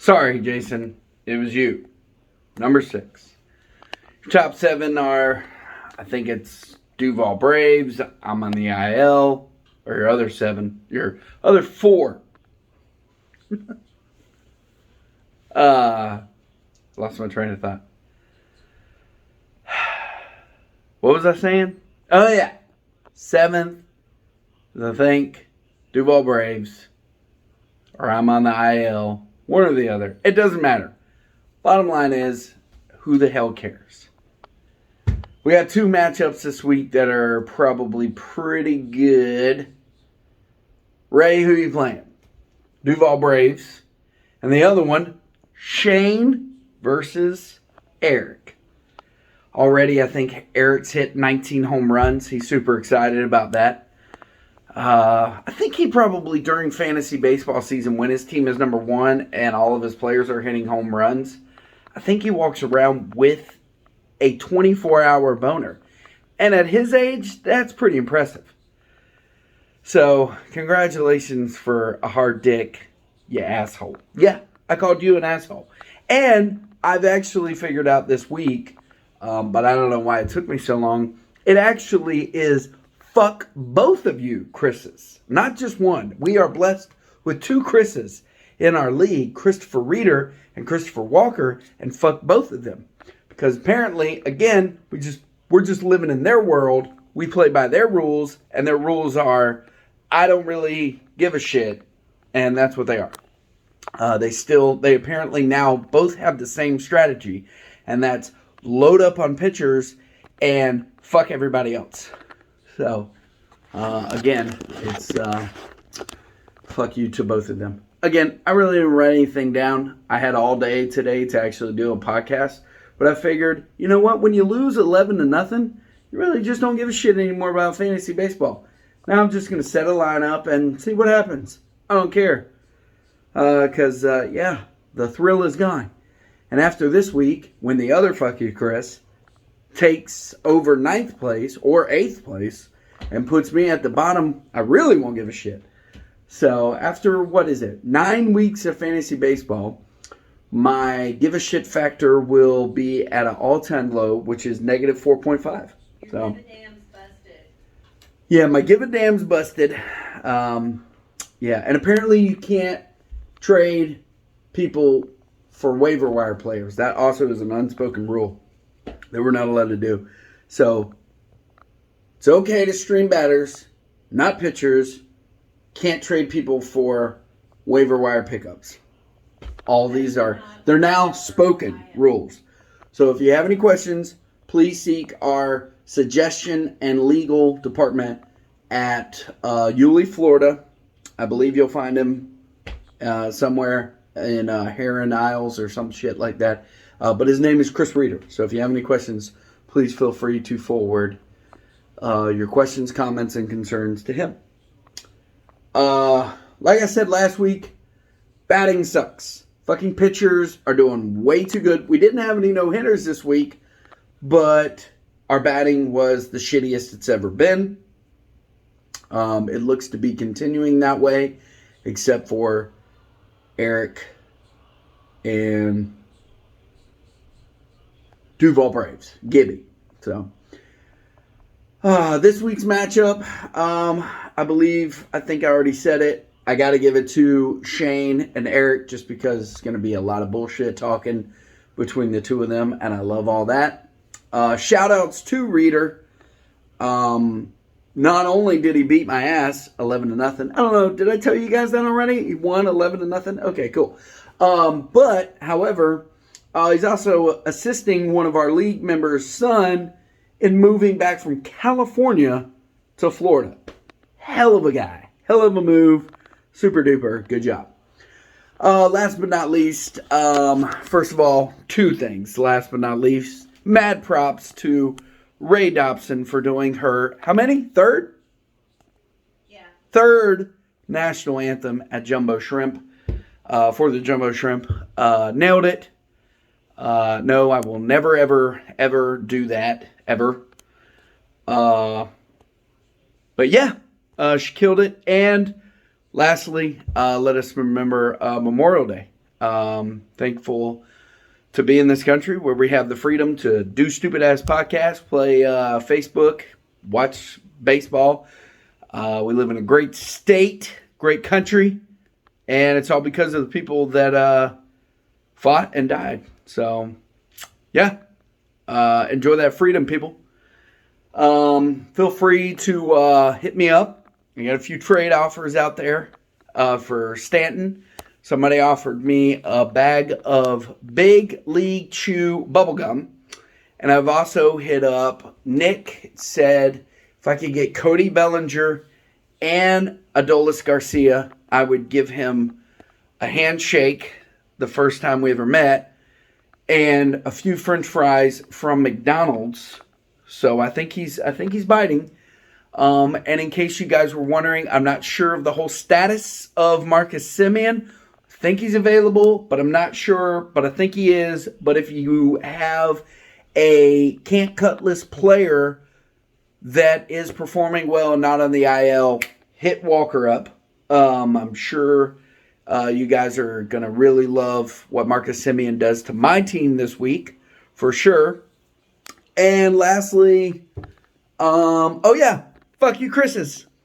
Sorry, Jason. It was you. Number 6. Your top 7 are, I think it's Duval Braves. I'm on the IL. Or your other 7. Your other 4. Lost my train of thought. What was I saying? Oh, yeah. 7th, I think, Duval Braves. Or I'm on the IL. One or the other. It doesn't matter. Bottom line is, who the hell cares? We got 2 matchups this week that are probably pretty good. Ray, who you playing? Duval Braves. And the other one, Shane versus Eric. Already, I think Eric's hit 19 home runs. He's super excited about that. I think he probably, during fantasy baseball season, when his team is number 1 and all of his players are hitting home runs, I think he walks around with a 24-hour boner. And at his age, that's pretty impressive. So, congratulations for a hard dick, you asshole. Yeah, I called you an asshole. And I've actually figured out this week, but I don't know why it took me so long, it actually is fuck both of you Chris's. Not just one. We are blessed with 2 Chris's in our league, Christopher Reeder and Christopher Walker, and fuck both of them. Because apparently, again, we're just living in their world. We play by their rules, and their rules are, I don't really give a shit, and that's what they are. They apparently now both have the same strategy, and that's load up on pitchers and fuck everybody else. So, again, it's fuck you to both of them. Again, I really didn't write anything down. I had all day today to actually do a podcast, but I figured, you know what? When you lose 11-0, you really just don't give a shit anymore about fantasy baseball. Now I'm just going to set a lineup and see what happens. I don't care. Because, yeah, the thrill is gone. And after this week, when the other fuck you, Chris, takes over 9th place or 8th place and puts me at the bottom, I really won't give a shit. So after, 9 weeks of fantasy baseball, my give a shit factor will be at an all-time low, which is negative 4.5. So, give a damn's busted. Yeah, my give a damn's busted. Yeah, and apparently you can't trade people for waiver wire players. That also is an unspoken rule that we're not allowed to do. So, it's okay to stream batters, not pitchers. Can't trade people for waiver wire pickups. All these they're now spoken rules. So if you have any questions, please seek our suggestion and legal department at Yulee, Florida. I believe you'll find him somewhere in Heron Isles or some shit like that. But his name is Chris Reeder. So if you have any questions, please feel free to forward your questions, comments, and concerns to him. Like I said last week, batting sucks. Fucking pitchers are doing way too good. We didn't have any no-hitters this week, but our batting was the shittiest it's ever been. It looks to be continuing that way, except for Eric and Duval Braves, Gibby. So, this week's matchup, I think I already said it. I got to give it to Shane and Eric just because it's going to be a lot of bullshit talking between the two of them, and I love all that. Shout-outs to Reeder. Not only did he beat my ass 11-0. I don't know, did I tell you guys that already? He won 11-0? Okay, cool. But, however, he's also assisting one of our league members' son in moving back from California to Florida. Hell of a guy. Hell of a move. Super duper. Good job. Last but not least, first of all, 2 things. Last but not least, mad props to Ray Dobson for doing her, how many? 3rd? Yeah. 3rd national anthem at Jumbo Shrimp. For the Jumbo Shrimp. Nailed it. No, I will never, ever, ever do that. Ever. But yeah, she killed it. And lastly, let us remember Memorial Day. Thankful to be in this country where we have the freedom to do stupid ass podcasts, play Facebook, watch baseball. We live in a great state, great country, and it's all because of the people that fought and died. So, yeah, enjoy that freedom, people. Feel free to hit me up. I got a few trade offers out there for Stanton. Somebody offered me a bag of Big League Chew bubblegum. And I've also hit up Nick, said if I could get Cody Bellinger and Adolis Garcia, I would give him a handshake the first time we ever met and a few French fries from McDonald's. So I think he's biting. And in case you guys were wondering, I'm not sure of the whole status of Marcus Semien. I think he's available, but I'm not sure. But I think he is. But if you have a can't cut list player that is performing well and not on the IL, hit Walker up. I'm sure you guys are going to really love what Marcus Semien does to my team this week, for sure. And lastly, fuck you, Chris's.